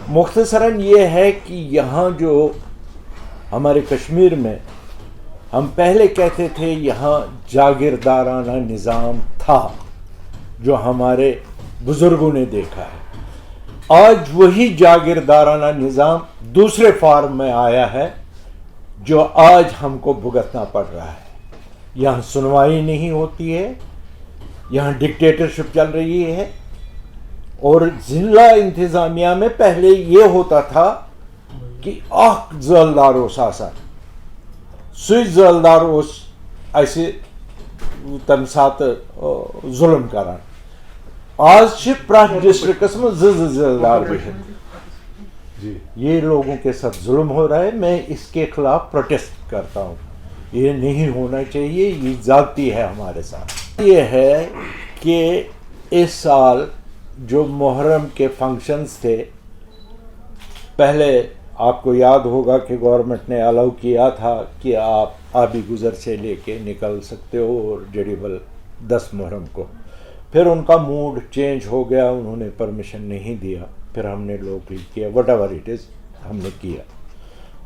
مختصراً یہ ہے کہ یہاں جو ہمارے کشمیر میں ہم پہلے کہتے تھے یہاں جاگیردارانہ نظام تھا جو ہمارے بزرگوں نے دیکھا ہے. آج وہی جاگیردارانہ نظام دوسرے فارم میں آیا ہے جو آج ہم کو بھگتنا پڑ رہا ہے. یہاں سنوائی نہیں ہوتی ہے, یہاں ڈکٹیٹرشپ چل رہی ہے. اور ضلع انتظامیہ میں پہلے یہ ہوتا تھا کہ اخ زلدار اوس آسان سُے زلدار اوس اسہِ تمہِ ساتہٕ ظلم کران. آج چھِ پرٛٮ۪تھ ڈسٹرکس منٛز زٕ زلدار بِہِتھ. یہ لوگوں کے ساتھ ظلم ہو رہا ہے. میں اس کے خلاف پروٹیسٹ کرتا ہوں. یہ نہیں ہونا چاہیے, یہ زیادتی ہے ہمارے ساتھ. یہ ہے کہ اس سال جو محرم کے فنکشنز تھے, پہلے آپ کو یاد ہوگا کہ گورنمنٹ نے الاؤ کیا تھا کہ آپ آبی گزر سے لے کے نکل سکتے ہو اور جڑیبل 10 محرم کو. پھر ان کا موڈ چینج ہو گیا, انہوں نے پرمیشن نہیں دیا. پھر ہم نے لوکلی کیا, وٹ ایور اٹ از ہم نے کیا.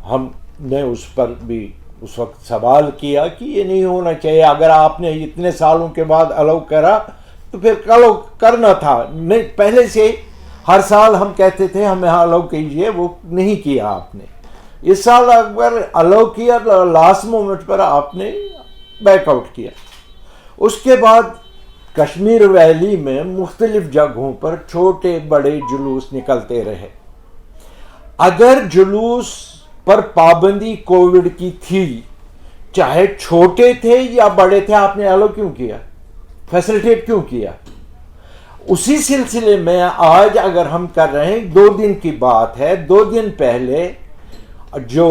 ہم نے اس پر بھی اس وقت سوال کیا کہ یہ نہیں ہونا چاہیے. اگر آپ نے اتنے سالوں کے بعد الاؤ کرا تو پھر کلو کرنا تھا. نہیں, پہلے سے ہر سال ہم کہتے تھے ہمیں الاؤ کیجیے, وہ نہیں کیا آپ نے. اس سال اگر الاؤ کیا لاسٹ مومنٹ پر آپ نے بیک آؤٹ کیا. اس کے بعد کشمیر ویلی میں مختلف جگہوں پر چھوٹے بڑے جلوس نکلتے رہے. اگر جلوس پر پابندی کووڈ کی تھی, چاہے چھوٹے تھے یا بڑے تھے, آپ نے الاؤ کیوں کیا, فیسلٹیٹ کیوں کیا؟ اسی سلسلے میں آج اگر ہم کر رہے ہیں, 2 دن کی بات ہے, 2 دن پہلے جو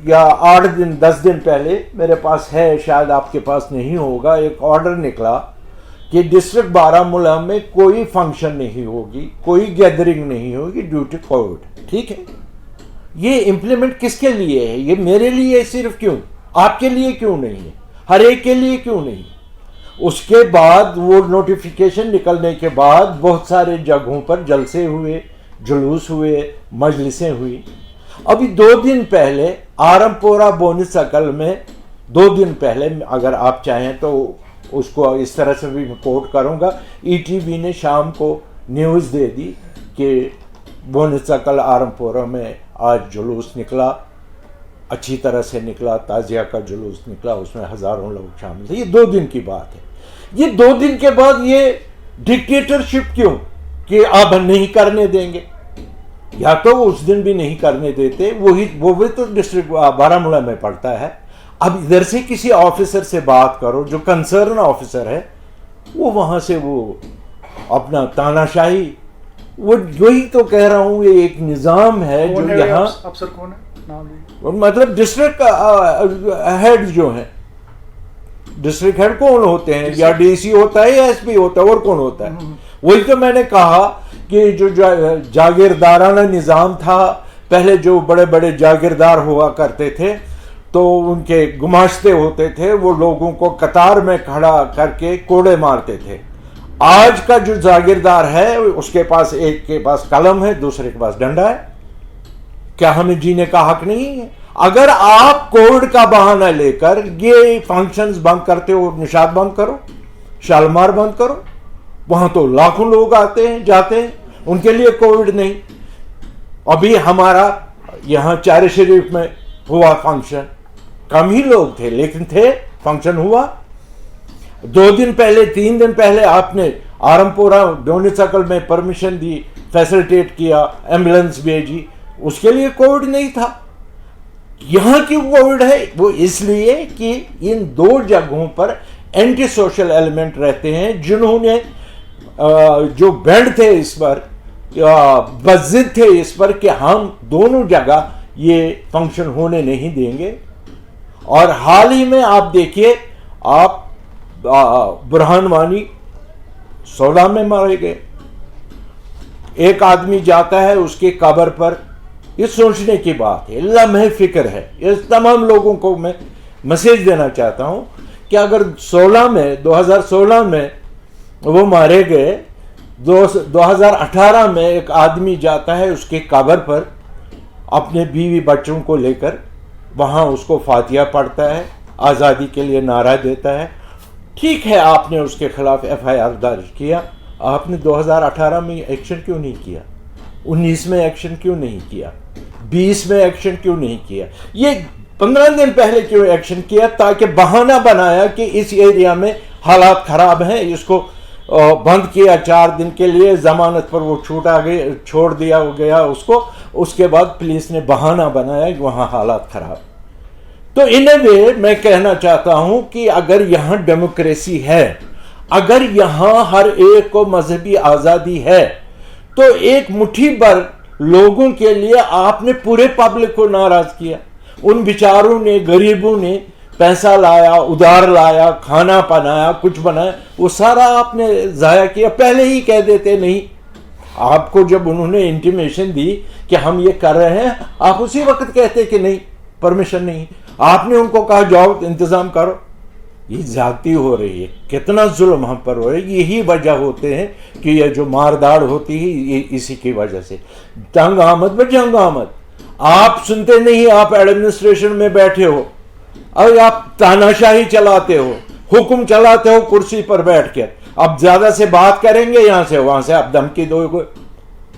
یا 8 دن 10 دن پہلے میرے پاس ہے, شاید آپ کے پاس نہیں ہوگا, ایک آرڈر نکلا کہ ڈسٹرکٹ بارہمولہ میں کوئی فنکشن نہیں ہوگی, کوئی گیدرنگ نہیں ہوگی ڈیو ٹو کووڈ. ٹھیک ہے, یہ امپلیمنٹ کس کے لیے ہے؟ یہ میرے لیے صرف کیوں, آپ کے لیے کیوں نہیں ہے, ہر ایک کے لیے کیوں نہیں؟ اس کے بعد وہ نوٹیفیکیشن نکلنے کے بعد بہت سارے جگہوں پر جلسے ہوئے, جلوس ہوئے, مجلسیں ہوئی. ابھی 2 دن پہلے آرمپورہ بونسکل میں 2 دن پہلے, اگر آپ چاہیں تو اس کو اس طرح سے بھی میں کوٹ کروں گا, ETV نے شام کو نیوز دے دی کہ بونسکل آرمپورہ میں آج جلوس نکلا, اچھی طرح سے نکلا, تعزیہ کا جلوس نکلا, اس میں ہزاروں لوگ شامل تھے. یہ 2 دن کی بات ہے. یہ 2 دن کے بعد یہ ڈکٹیٹرشپ کیوں کہ آپ نہیں کرنے دیں گے؟ یا تو اس دن بھی نہیں کرنے دیتے, وہ بھی تو ڈسٹرکٹ بارہمولہ میں پڑتا ہے. اب ادھر سے کسی آفیسر سے بات کرو جو کنسرن آفیسر ہے, وہ وہاں سے وہ اپنا تانا شاہی, وہ وہی تو کہہ رہا ہوں, یہ ایک نظام ہے جو یہاں. افسر کون ہے؟ مطلب ڈسٹرکٹ ہیڈ جو ہیں, ڈسٹرکٹ ہیڈ کون ہوتے ہیں؟ یا DC ہوتا ہے یا SP ہوتا ہے, اور کون ہوتا ہے؟ وہی تو میں نے کہا کہ جو جاگیردارانہ نظام تھا پہلے, جو بڑے بڑے جاگیردار ہوا کرتے تھے تو ان کے گماشتے ہوتے تھے, وہ لوگوں کو قطار میں کھڑا کر کے کوڑے مارتے تھے. آج کا جو جاگیردار ہے اس کے پاس, ایک کے پاس قلم ہے, دوسرے کے پاس ڈنڈا ہے. کیا ہمیں جینے کا حق نہیں ہے؟ اگر آپ کووڈ کا بہانہ لے کر یہ فنکشنز بند کرتے ہو, نشاد بند کرو, شالمار بند کرو, وہاں تو لاکھوں لوگ آتے ہیں جاتے ہیں, ان کے لیے کووڈ نہیں. ابھی ہمارا یہاں چار شریف میں ہوا فنکشن, کم ہی لوگ تھے لیکن تھے, فنکشن ہوا. 2 دن پہلے 3 دن پہلے آپ نے آرمپورہ ڈونیسکل میں پرمیشن دی, فیسلٹیٹ کیا, ایمبولینس بھیجی, اس کے لیے کووڈ نہیں تھا. یہاں کی کووڈ ہے وہ اس لیے کہ ان 2 جگہوں پر اینٹی سوشل ایلیمنٹ رہتے ہیں, جنہوں نے جو بینڈ تھے اس پر, بضد تھے اس پر کہ ہم دونوں جگہ یہ فنکشن ہونے نہیں دیں گے. اور حال ہی میں آپ دیکھیے, آپ برہان وانی 16 میں مارے گئے. ایک آدمی جاتا ہے اس کی قبر پر, یہ سوچنے کی بات ہے, لمحے فکر ہے. اس تمام لوگوں کو میں میسیج دینا چاہتا ہوں کہ اگر 2016 میں وہ مارے گئے 2018 میں ایک آدمی جاتا ہے اس کے قبر پر اپنے بیوی بچوں کو لے کر, وہاں اس کو فاتحہ پڑھتا ہے, آزادی کے لیے نعرہ دیتا ہے. ٹھیک ہے, آپ نے اس کے خلاف FIR درج کیا, آپ نے 2018 میں ایکشن کیوں نہیں کیا؟ 19 میں ایکشن کیوں نہیں کیا؟ 20 میں ایکشن کیوں نہیں کیا؟ یہ 15 دن پہلے کیوں ایکشن کیا؟ تاکہ بہانہ بنایا کہ اس ایریا میں حالات خراب ہیں, اس کو بند کیا 4 دن کے لیے, ضمانت پر وہ چھوڑ دیا گیا اس کو. اس کے بعد پولیس نے بہانہ بنایا کہ وہاں حالات خراب. تو ان وے میں کہنا چاہتا ہوں کہ اگر یہاں ڈیموکریسی ہے, اگر یہاں ہر ایک کو مذہبی آزادی ہے, تو ایک مٹھی بھر لوگوں کے لیے آپ نے پورے پبلک کو ناراض کیا. ان بیچاروں نے, غریبوں نے پیسہ لایا, ادھار لایا, کھانا بنایا, کچھ بنایا, وہ سارا آپ نے ضائع کیا. پہلے ہی کہہ دیتے نہیں. آپ کو جب انہوں نے انٹیمیشن دی کہ ہم یہ کر رہے ہیں, آپ اسی وقت کہتے کہ نہیں, پرمیشن نہیں. آپ نے ان کو کہا جاؤ انتظام کرو. یہ زیادتی ہو رہی ہے, کتنا ظلم ہم پر ہو رہا ہے. یہی وجہ ہوتے ہیں کہ یہ جو مارداڑ ہوتی ہے یہ اسی کی وجہ سے. تنگ آمد میں جنگ آمد. آپ سنتے نہیں, آپ ایڈمنسٹریشن میں بیٹھے ہو اور آپ تاناشاہی چلاتے ہو, حکم چلاتے ہو کرسی پر بیٹھ کے. اب زیادہ سے بات کریں گے یہاں سے وہاں سے, اب دھمکی دو,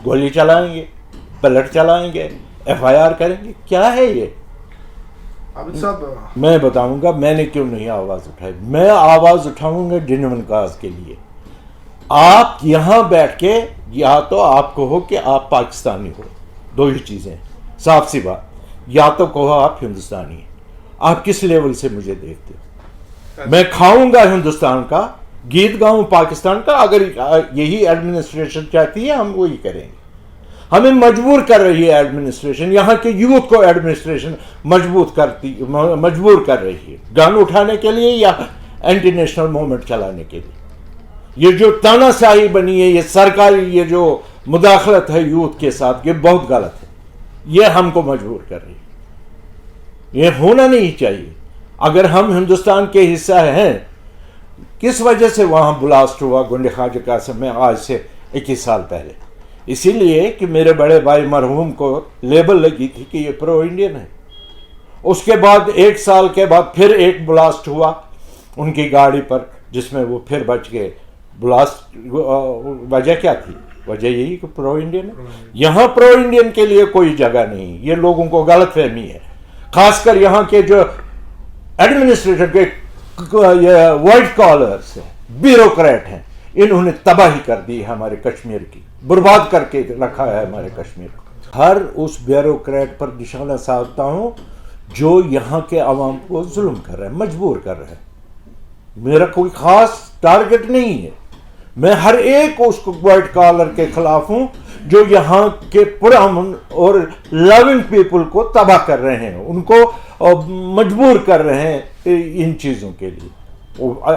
گولی چلائیں گے, بلٹ چلائیں گے, FIR کریں گے. کیا ہے یہ؟ میں بتاؤں گا میں نے کیوں نہیں آواز اٹھائی. میں آواز اٹھاؤں گا جنون کاز کے لیے. آپ یہاں بیٹھ کے یا تو آپ کہو کہ آپ پاکستانی ہو, 2 ہی چیزیں, صاف سی بات. یا تو کہو آپ ہندوستانی ہیں. آپ کس لیول سے مجھے دیکھتے ہو؟ میں کھاؤں گا ہندوستان کا, گیت گاؤں پاکستان کا. اگر یہی ایڈمنسٹریشن چاہتی ہے ہم وہی کریں گے. ہمیں مجبور کر رہی ہے ایڈمنسٹریشن, یہاں کے یوتھ کو ایڈمنسٹریشن مجبور کر رہی ہے گن اٹھانے کے لیے یا اینٹی نیشنل موومنٹ چلانے کے لیے. یہ جو تانا شاہی بنی ہے, یہ سرکاری یہ جو مداخلت ہے یوتھ کے ساتھ, یہ بہت غلط ہے. یہ ہم کو مجبور کر رہی ہے. یہ ہونا نہیں چاہیے. اگر ہم ہندوستان کے حصہ ہیں, کس وجہ سے وہاں بلاسٹ ہوا گنڈے خواجہ قاسم میں آج سے 21 سال پہلے؟ اسی لیے کہ میرے بڑے بھائی مرحوم کو لیبل لگی تھی کہ یہ پرو انڈین ہے. اس کے بعد 1 سال کے بعد پھر ایک بلاسٹ ہوا ان کی گاڑی پر, جس میں وہ پھر بچ گئے. بلاسٹ وجہ کیا تھی؟ وجہ یہی کہ پرو انڈین ہے. یہاں پرو انڈین کے لیے کوئی جگہ نہیں. یہ لوگوں کو غلط فہمی ہے, خاص کر یہاں کے جو ایڈمنسٹریشن کے وائٹ کالرز ہیں, بیوروکریٹ ہیں. انہوں نے تباہی کر دی ہے ہمارے کشمیر کی, برباد کر کے رکھا ہے ہمارے کشمیر کو. ہر اس بیوروکریٹ پر نشانہ سادھتا ہوں جو یہاں کے عوام کو ظلم کر رہا ہے, مجبور کر رہا ہے. میرا کوئی خاص ٹارگٹ نہیں ہے. میں ہر ایک اس کو وائٹ کالر کے خلاف ہوں جو یہاں کے پرامن اور لونگ پیپل کو تباہ کر رہے ہیں, ان کو مجبور کر رہے ہیں ان چیزوں کے لیے.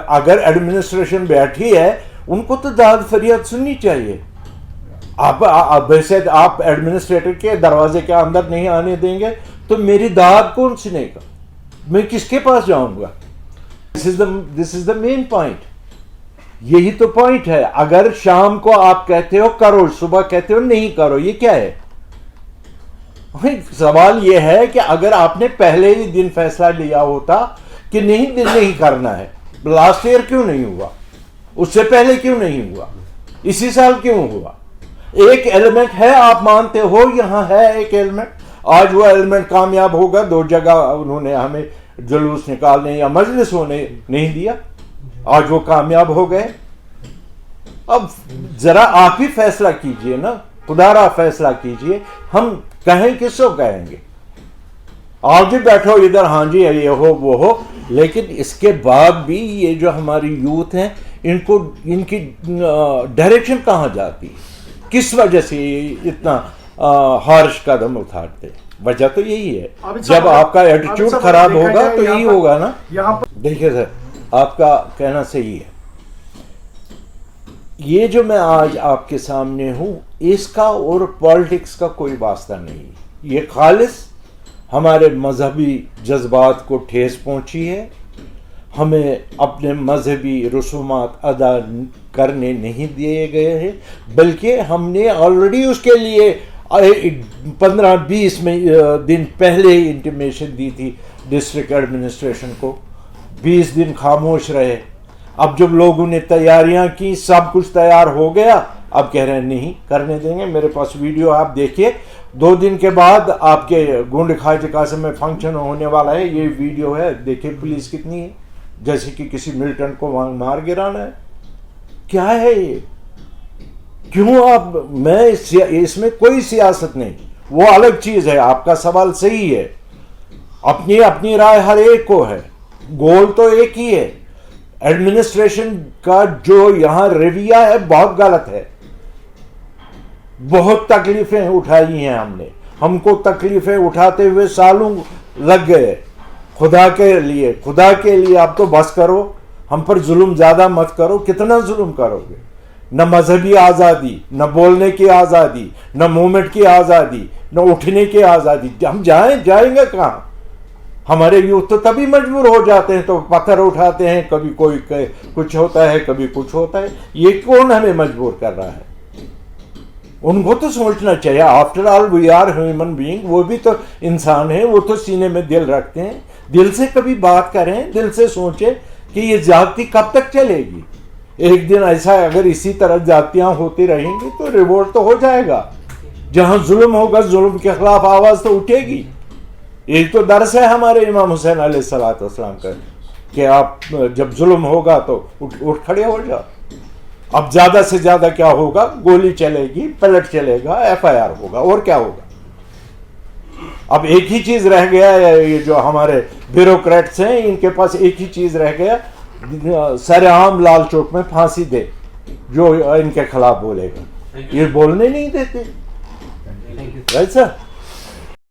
اگر ایڈمنسٹریشن بیٹھی ہے ان کو تو داد فریاد سننی چاہیے. آپ ایڈمنسٹریٹر کے دروازے کے اندر نہیں آنے دیں گے تو میری داد کون سنے گا؟ میں کس کے پاس جاؤں گا؟ دس از دا مین پوائنٹ. یہی تو پوائنٹ ہے. اگر شام کو آپ کہتے ہو کرو, صبح کہتے ہو نہیں کرو, یہ کیا ہے؟ سوال یہ ہے کہ اگر آپ نے پہلے ہی دن فیصلہ لیا ہوتا کہ نہیں کرنا ہے, لاسٹ ایئر کیوں نہیں ہوا؟ اس سے پہلے کیوں نہیں ہوا؟ اسی سال کیوں ہوا؟ ایک ایلیمنٹ ہے, آپ مانتے ہو یہاں ہے ایک ایلیمنٹ. آج وہ ایلیمنٹ کامیاب ہوگا. 2 جگہ انہوں نے ہمیں جلوس نکالنے یا مجلس ہونے نہیں دیا, آج وہ کامیاب ہو گئے. اب ذرا آپ ہی فیصلہ کیجئے نا, خدا را فیصلہ کیجئے. ہم کہیں کس کو کہیں گے؟ آپ بھی بیٹھو ادھر, ہاں جی یہ ہو وہ ہو, لیکن اس کے بعد بھی یہ جو ہماری یوتھ ہیں ان کی ڈائریکشن کہاں جاتی ہے؟ کس وجہ سے اتنا ہارش قدم اٹھاتے؟ وجہ تو یہی ہے. جب آپ کا ایٹیٹیوڈ خراب ہوگا تو یہی ہوگا نا. دیکھیے سر, آپ کا کہنا صحیح ہے. یہ جو میں آج آپ کے سامنے ہوں, اس کا اور پالیٹکس کا کوئی واسطہ نہیں. یہ خالص ہمارے مذہبی جذبات کو ٹھیس پہنچی ہے, ہمیں اپنے مذہبی رسومات ادا کرنے نہیں دیے گئے ہیں، بلکہ ہم نے آلریڈی اس کے لیے 15-20 دن پہلے انٹیمیشن دی تھی ڈسٹرکٹ ایڈمنسٹریشن کو. 20 دن خاموش رہے. اب جب لوگوں نے تیاریاں کی، سب کچھ تیار ہو گیا، اب کہہ رہے ہیں نہیں کرنے دیں گے. میرے پاس ویڈیو آپ دیکھیے، 2 دن کے بعد آپ کے گونڈ خواجہ قاسم میں فنکشن ہونے والا ہے. یہ ویڈیو ہے، دیکھیے پولیس کتنی ہے، جیسے کہ کسی ملٹنٹ کو مار گرانا ہے. کیا ہے یہ؟ کیوں آپ اس میں کوئی سیاست نہیں، وہ الگ چیز ہے. آپ کا سوال صحیح ہے، اپنی رائے ہر ایک کو ہے، گول تو ایک ہی ہے. ایڈمنسٹریشن کا جو یہاں رویہ ہے بہت غلط ہے. بہت تکلیفیں اٹھائی ہیں ہم نے، ہم کو تکلیفیں اٹھاتے ہوئے سالوں لگ گئے. خدا کے لیے اب تو بس کرو، ہم پر ظلم زیادہ مت کرو. کتنا ظلم کرو گے؟ نہ مذہبی آزادی، نہ بولنے کی آزادی، نہ موومنٹ کی آزادی، نہ اٹھنے کی آزادی. ہم جائیں گے کہاں؟ ہمارے یوتھ تو تبھی مجبور ہو جاتے ہیں تو پتھر اٹھاتے ہیں، کبھی کوئی کچھ ہوتا ہے، کبھی کچھ ہوتا ہے. یہ کون ہمیں مجبور کر رہا ہے؟ ان کو تو سوچنا چاہیے. After all we are human being. وہ بھی تو انسان ہیں، وہ تو سینے میں دل رکھتے ہیں. دل سے کبھی بات کریں، دل سے سوچیں کہ یہ زیادتی کب تک چلے گی. ایک دن ایسا اگر اسی طرح زیادتیاں ہوتی رہیں گی تو ریوولٹ تو ہو جائے گا. جہاں ظلم ہوگا، ظلم کے خلاف آواز تو اٹھے گی. ایک تو درس ہے ہمارے امام حسین علیہ السلام کا کہ آپ جب ظلم ہوگا تو اٹھ کھڑے ہو جاؤ. اب زیادہ سے زیادہ کیا ہوگا؟ گولی چلے گی، پلٹ چلے گا، FIR ہوگا، اور کیا ہوگا؟ اب ایک ہی چیز رہ گیا ہے. یہ جو ہمارے بیوروکریٹس ہیں ان کے پاس ایک ہی چیز رہ گیا، سر عام لال چوک میں پھانسی دے جو ان کے خلاف بولے گا. یہ بولنے نہیں دیتے. Right sir.